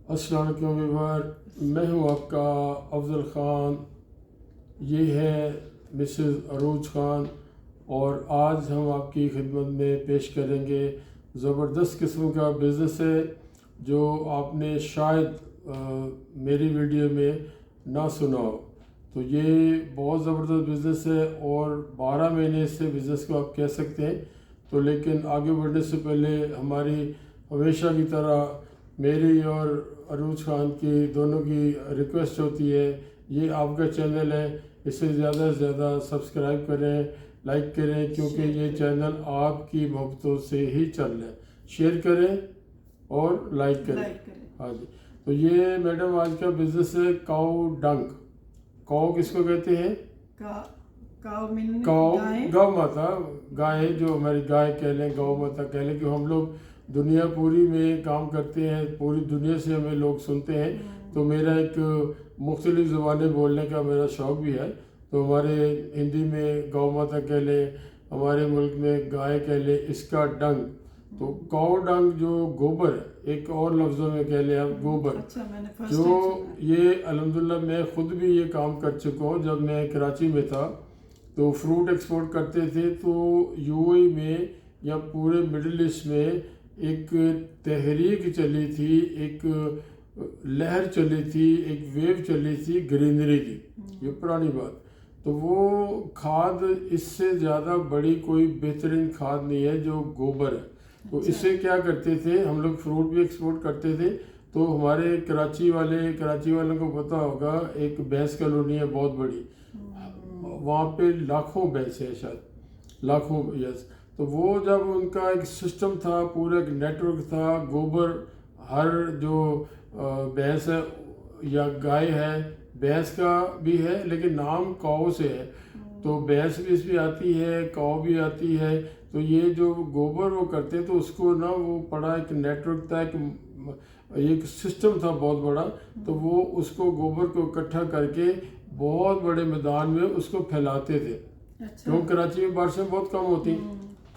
अस्सलाम वालेकुम व्यूअर, मैं हूं आपका अफजल ख़ान। ये है मिसेस अरूज ख़ान और आज हम आपकी खिदमत में पेश करेंगे ज़बरदस्त किस्म का बिज़नेस है जो आपने शायद मेरी वीडियो में ना सुना हो। तो ये बहुत ज़बरदस्त बिज़नेस है और 12 महीने से बिज़नेस को आप कह सकते हैं। तो लेकिन आगे बढ़ने से पहले हमारी हमेशा की तरह मेरी और अरूज ख़ान की दोनों की रिक्वेस्ट होती है, ये आपका चैनल है, इसे ज़्यादा से ज़्यादा सब्सक्राइब करें, लाइक करें, क्योंकि ये चैनल आपकी मोहब्बतों से ही चल रहा है। शेयर करें और लाइक करें। हाँ जी। तो ये मैडम आज का बिज़नेस है काऊ डंक। काऊ किसको कहते हैं? काऊ गौ माता, गाय, जो हमारी गाय कह लें, गौ माता कह लें। कि हम लोग दुनिया पूरी में काम करते हैं, पूरी दुनिया से हमें लोग सुनते हैं। तो मेरा एक मुख्तलिफ ज़बानें बोलने का मेरा शौक़ भी है। तो हमारे हिंदी में गौ माता कह लें, हमारे मुल्क में गाय कह लें, इसका डंग। तो काऊ डंग जो गोबर है, एक और लफ्ज़ों में कह लें आप गोबर। जो ये अल्हम्दुलिल्लाह मैं ख़ुद भी ये काम कर चुका हूँ। जब मैं कराची में था तो फ्रूट एक्सपोर्ट करते थे, तो यूएई में या पूरे मिडिल ईस्ट में एक तहरीक चली थी, एक लहर चली थी, एक वेव चली थी ग्रीनरी की। ये पुरानी बात। तो वो खाद, इससे ज़्यादा बड़ी कोई बेहतरीन खाद नहीं है जो गोबर है। तो इससे क्या करते थे हम लोग, फ्रूट भी एक्सपोर्ट करते थे। तो हमारे कराची वालों को पता होगा, एक भैंस कॉलोनी है बहुत बड़ी, वहाँ पे लाखों भैंस है, शायद लाखों। यस। तो वो जब उनका एक सिस्टम था, पूरा एक नेटवर्क था, गोबर हर जो भैंस है या गाय है, भैंस का भी है लेकिन नाम काऊ से है, तो भैंस भी इसमें आती है, काऊ भी आती है। तो ये जो गोबर वो करते हैं, तो उसको ना वो बड़ा एक नेटवर्क था, एक सिस्टम था बहुत बड़ा। तो वो उसको गोबर को इकट्ठा करके बहुत बड़े मैदान में उसको फैलाते थे। क्योंकि कराची में बारिशें बहुत कम होती,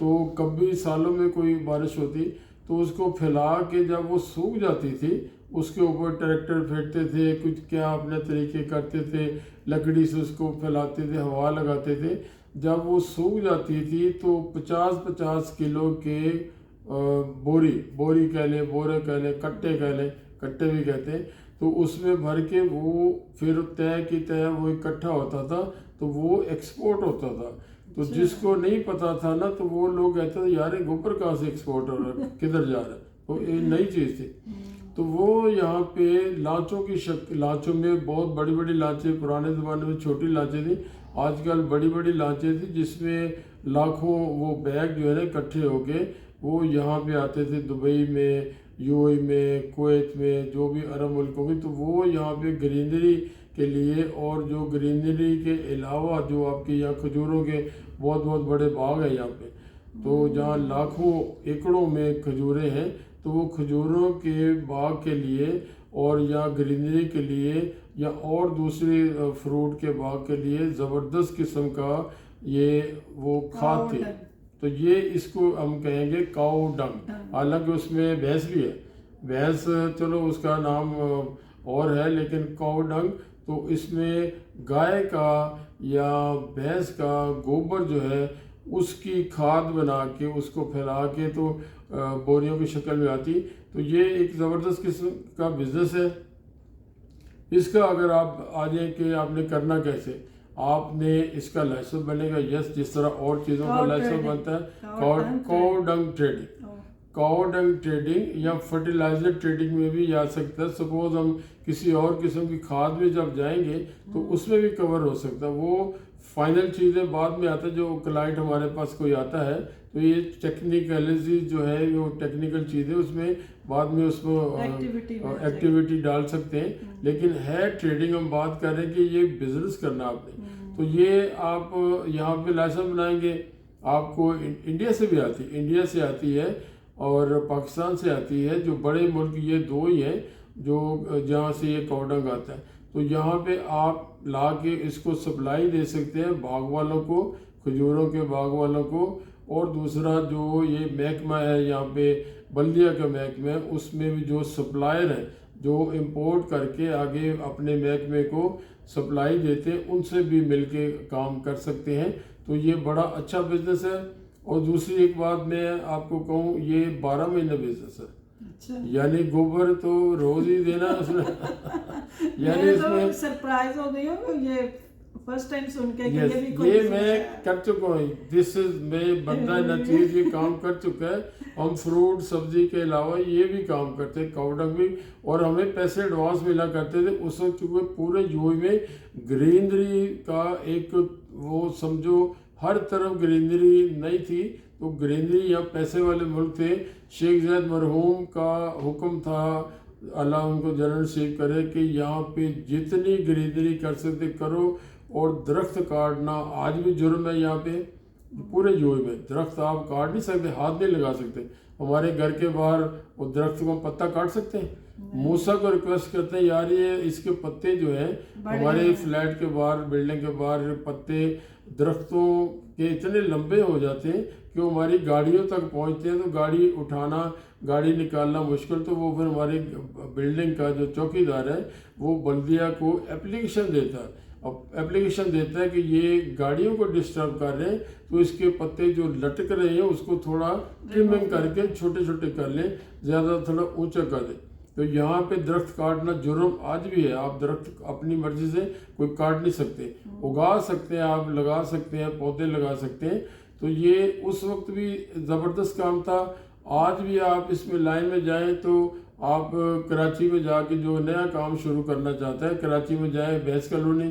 तो कभी सालों में कोई बारिश होती, तो उसको फैला के जब वो सूख जाती थी, उसके ऊपर ट्रैक्टर फेंकते थे, कुछ क्या अपने तरीके करते थे, लकड़ी से उसको फैलाते थे, हवा लगाते थे। जब वो सूख जाती थी तो 50-50 किलो के बोरी कह लें, बोरे कह लें, कट्टे कह लें, कट्टे भी कहते हैं। तो उसमें भर के वो फिर तय की तय वो इकट्ठा होता था, तो वो एक्सपोर्ट होता था। तो जिसको नहीं पता था ना, तो वो लोग कहते थे यार ये गोबर कहाँ से एक्सपोर्ट हो रहा है, किधर जा रहा है। तो ये नई चीज़ थी। तो वो यहाँ पे लाचों की लाचों में बहुत बड़ी बड़ी लाचें, पुराने ज़माने में छोटी लाचें थी, आजकल बड़ी बड़ी लाचें थी, जिसमें लाखों वो बैग जो है ना इकट्ठे होके वो यहाँ पे आते थे, दुबई में, यूएई में, कुवैत में, जो भी अरब मुल्कों में। तो वो यहाँ पे ग्रीनरी के लिए, और जो ग्रीनरी के अलावा जो आपके यहाँ खजूरों के बहुत बहुत बड़े बाग हैं यहाँ पे, तो जहाँ लाखों एकड़ों में खजूरें हैं, तो वो खजूरों के बाग के लिए और या ग्रीनरी के लिए या और दूसरे फ्रूट के बाग के लिए ज़बरदस्त किस्म का ये वो खाद थे। तो ये इसको हम कहेंगे काऊ डंग। हालांकि उसमें भैंस भी है, भैंस चलो उसका नाम और है, लेकिन काऊ डंग तो इसमें गाय का या भैंस का गोबर जो है उसकी खाद बना के उसको फैला के तो बोरियों की शक्ल में आती। तो ये एक ज़बरदस्त किस्म का बिज़नेस है। इसका अगर आप आ जाए कि आपने करना कैसे, आपने इसका लाइसेंस बनेगा। यस, जिस तरह और चीज़ों का लाइसेंस बनता है, काऊ डंग ट्रेडिंग, काऊ डंग ट्रेडिंग या फर्टिलाइजर ट्रेडिंग में भी जा सकता है। सपोज हम किसी और किस्म की खाद में जब जाएंगे तो उसमें भी कवर हो सकता है। वो फाइनल चीज़ें बाद में आता है, जो क्लाइंट हमारे पास कोई आता है, तो ये टेक्निकलिटी जो है, वो टेक्निकल चीज़ें उसमें बाद में उसको एक्टिविटी डाल सकते हैं। लेकिन है ट्रेडिंग, हम बात कर रहे हैं कि ये बिजनेस करना आपने। तो ये आप यहाँ पे लाइसेंस बनाएंगे, आपको इंडिया से भी आती है, इंडिया से आती है और पाकिस्तान से आती है। जो बड़े मुल्क ये दो ही हैं जो जहाँ से ये काऊ डंग आता है। तो यहाँ पे आप ला के इसको सप्लाई दे सकते हैं बाग वालों को, खजूरों के बाग वालों को। और दूसरा जो ये महकमा है यहाँ पे, बल्दिया का महकमा है, उसमें भी जो सप्लायर है, जो इंपोर्ट करके आगे अपने महकमे को सप्लाई देते हैं, उनसे भी मिलके काम कर सकते हैं। तो ये बड़ा अच्छा बिजनेस है। और दूसरी एक बात मैं आपको कहूँ, ये 12 महीने बिजनेस है। अच्छा, यानी गोबर तो रोज ही देना उसमें यानी मैं इसमें तो सरप्राइज हो गई हूँ ये फर्स्ट टाइम सुन के कि यस, ये भी कोई ये business मैं है। कर चुका हूँ। दिस इज मैं बंदा नचीज ये काम कर चुका है। हम फ्रूट सब्जी के अलावा ये भी काम करते हैं, काउडंग भी। और हमें पैसे एडवांस मिला करते थे उस वक्त, क्योंकि पूरे यूएई में ग्रीनरी का एक वो समझो हर तरफ ग्रीनरी नहीं थी। तो ग्रीनरी या पैसे वाले मुल्क थे। शेख ज़ैद मरहूम का हुक्म था, अल्लाह उनको जन्नत नसीब करे, कि यहाँ पे जितनी ग्रीनरी कर सकते करो। और दरख्त काटना आज भी जुर्म है यहाँ पे। पूरे यूएई में दरख्त आप काट नहीं सकते, हाथ नहीं लगा सकते। हमारे घर के बाहर वो दरख्त को पत्ता काट सकते हैं? मूसा को रिक्वेस्ट करते हैं, यार ये इसके पत्ते जो हैं हमारे फ्लैट के बाहर, बिल्डिंग के बाहर पत्ते दरख्तों के इतने लंबे हो जाते हैं कि वो हमारी गाड़ियों तक पहुंचते हैं। तो गाड़ी उठाना, गाड़ी निकालना मुश्किल। तो वो फिर हमारी बिल्डिंग का जो चौकीदार है वो बल्दिया को एप्लीकेशन देता है। अब एप्लीकेशन देता है कि ये गाड़ियों को डिस्टर्ब कर रहे हैं, तो इसके पत्ते जो लटक रहे हैं उसको थोड़ा ट्रिमिंग करके छोटे छोटे कर लें, ज़्यादा थोड़ा ऊंचा कर दें। तो यहाँ पे दरख्त काटना जुर्म आज भी है। आप दरख्त अपनी मर्जी से कोई काट नहीं सकते, उगा सकते हैं, आप लगा सकते हैं, पौधे लगा सकते हैं। तो ये उस वक्त भी ज़बरदस्त काम था। आज भी आप इसमें लाइन में जाएं तो आप कराची में जाके जो नया काम शुरू करना चाहता है, कराची में जाएं, भैंस कॉलोनी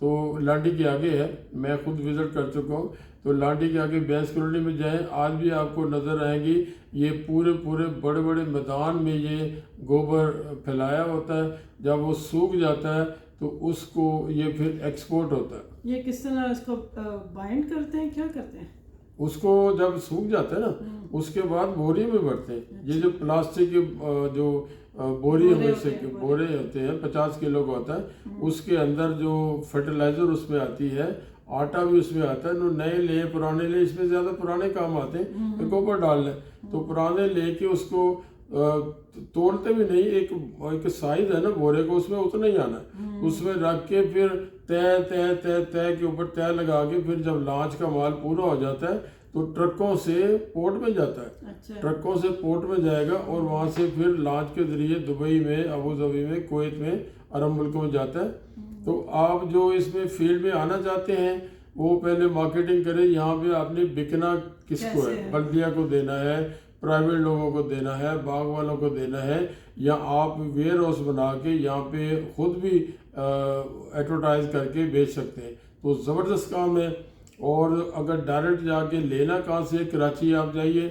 तो लाडी के आगे है, मैं खुद विज़िट कर चुका हूँ। तो लाडी के आगे भैंस कॉलोनी में जाएं, आज भी आपको नज़र आएंगी ये पूरे पूरे बड़े बड़े मैदान में ये गोबर फैलाया होता है। जब वो सूख जाता है तो उसको ये फिर एक्सपोर्ट होता है। ये किस तरह इसको बाइंड करते हैं, क्या करते हैं? उसको जब सूख जाता है ना, उसके बाद बोरी में भरते हैं। ये जो प्लास्टिक के जो बोरी में से बोरे होते हैं 50 किलो का होता है, उसके अंदर जो फर्टिलाइजर उसमें आती है, आटा भी उसमें आता है। तो नए ले पुराने ले, इसमें ज़्यादा पुराने काम आते हैं तो गोबर डाल लें। तो पुराने लेके उसको तोड़ते भी नहीं, एक साइज है ना बोरे को, उसमें उतना ही आना है। उसमें रख के फिर तय तय तय तय के ऊपर तय लगा के फिर जब लॉन्च का माल पूरा हो जाता है तो ट्रकों से पोर्ट में जाता है। अच्छा। ट्रकों से पोर्ट में जाएगा और वहाँ से फिर लॉन्च के जरिए दुबई में, अबू धाबी में, कुवैत में, अरब मुल्कों में जाता है। तो आप जो इसमें फील्ड में आना चाहते हैं वो पहले मार्केटिंग करें। यहाँ पे आपने बिकना किसको है? बल्दिया को देना है, प्राइवेट लोगों को देना है, बाग वालों को देना है, या आप वेयर हाउस बना के यहाँ पे खुद भी एडवर्टाइज करके बेच सकते हैं। तो ज़बरदस्त काम है। और अगर डायरेक्ट जाके लेना कहाँ से, कराची आप जाइए,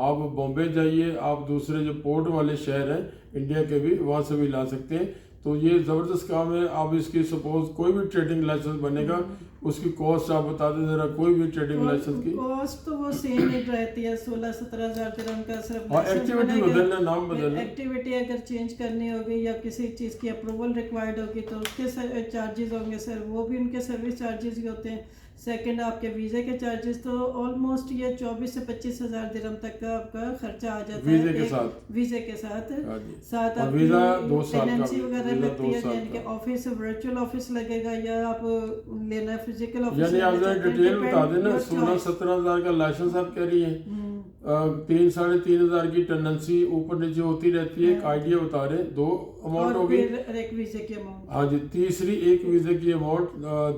आप बॉम्बे जाइए, आप दूसरे जो पोर्ट वाले शहर हैं इंडिया के भी, वहाँ से भी ला सकते हैं। तो ये ज़बरदस्त काम है। आप इसकी सपोज कोई भी ट्रेडिंग लाइसेंस बनेगा, उसकी कॉस्ट आप बता दें ज़रा, कोई भी ट्रेडिंग लाइसेंस की कॉस्ट तो वो सेम ही रहती है, 16-17 हज़ार दिरहम का सिर्फ। हाँ, एक्टिविटी बदलना, नाम बदलना, एक्टिविटी अगर चेंज करनी होगी या किसी चीज़ की अप्रूवल रिक्वायर्ड होगी तो उसके चार्जेस होंगे सर, वो भी उनके सर्विस चार्जेस ही होते हैं। सेकंड आपके वीज़े के चार्जेस, तो ऑलमोस्ट ये 24 से 25 हज़ार दिरहम तक का आपका खर्चा आ जाता है वीज़े के साथ। साथ आपकी वीज़ा 2 साल का वगैरह लगती है, यानी कि ऑफिस वर्चुअल ऑफिस लगेगा या आप लेना फिजिकल ऑफिस। यानी आप जरा डिटेल बता देना। 16-17 हज़ार का लाइसेंस आप कह रही हैं, 3-3.5 हज़ार की टेंडेंसी ऊपर नीचे होती रहती है। एक आइडिया बता रहे, 2 अमाउंट होगी, एक वीज़े की अमाउंट। हाँ जी, तीसरी एक वीज़े की अमाउंट,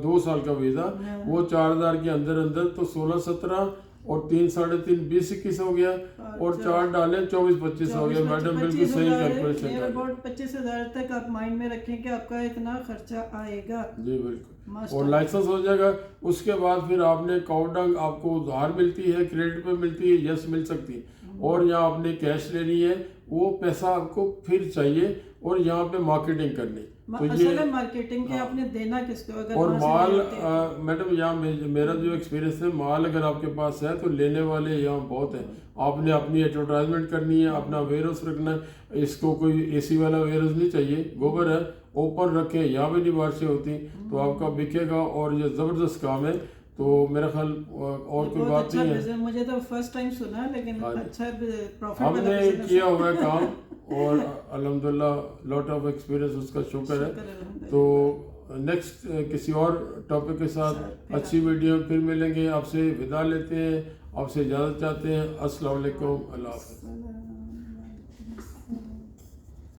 2 साल का वीज़ा, वो 4,000 के अंदर अंदर। तो 16-17 और 3-3.5 20-21 हो गया, और 4 डालें 24-25 हो गया। मैडम बिल्कुल सही कैलकुलेशन कर। 25 हज़ार तक आप माइंड में रखें कि आपका इतना खर्चा आएगा। जी बिल्कुल, और लाइसेंस हो जाएगा। उसके बाद फिर आपने काउडंग आपको उधार मिलती है, क्रेडिट पे मिलती है, यस मिल सकती है, और यहाँ आपने कैश लेनी है, वो पैसा आपको फिर चाहिए, और यहाँ पे मार्केटिंग करनी। तो ये मार्केटिंग के आपने देना किसको? अगर और माल मैडम यहाँ मेरा जो एक्सपीरियंस है, माल अगर आपके पास है तो लेने वाले यहाँ बहुत हैं। आपने अपनी एडवर्टाइजमेंट करनी है, अपना वेयरहाउस रखना है। इसको कोई एसी वाला वेयरहाउस नहीं चाहिए, गोबर है, ओपन रखें, यहाँ भी नहीं बारिशें होती, तो आपका बिकेगा। और ये ज़बरदस्त काम है। तो मेरा ख्याल और कोई बात नहीं है। मुझे तो फर्स्ट टाइम सुना, लेकिन अच्छा प्रॉफिट हमने किया हुआ है काम। और अल्हम्दुलिल्लाह लॉट ऑफ एक्सपीरियंस, उसका शुक्र है। अल्हम्दुलिल्लाह। तो नेक्स्ट किसी और टॉपिक के साथ फिर अच्छी वीडियो फिर मिलेंगे। आपसे विदा लेते हैं, आपसे इजाज़त चाहते हैं। अस्सलाम वालेकुम, अल्लाह हाफ़िज़।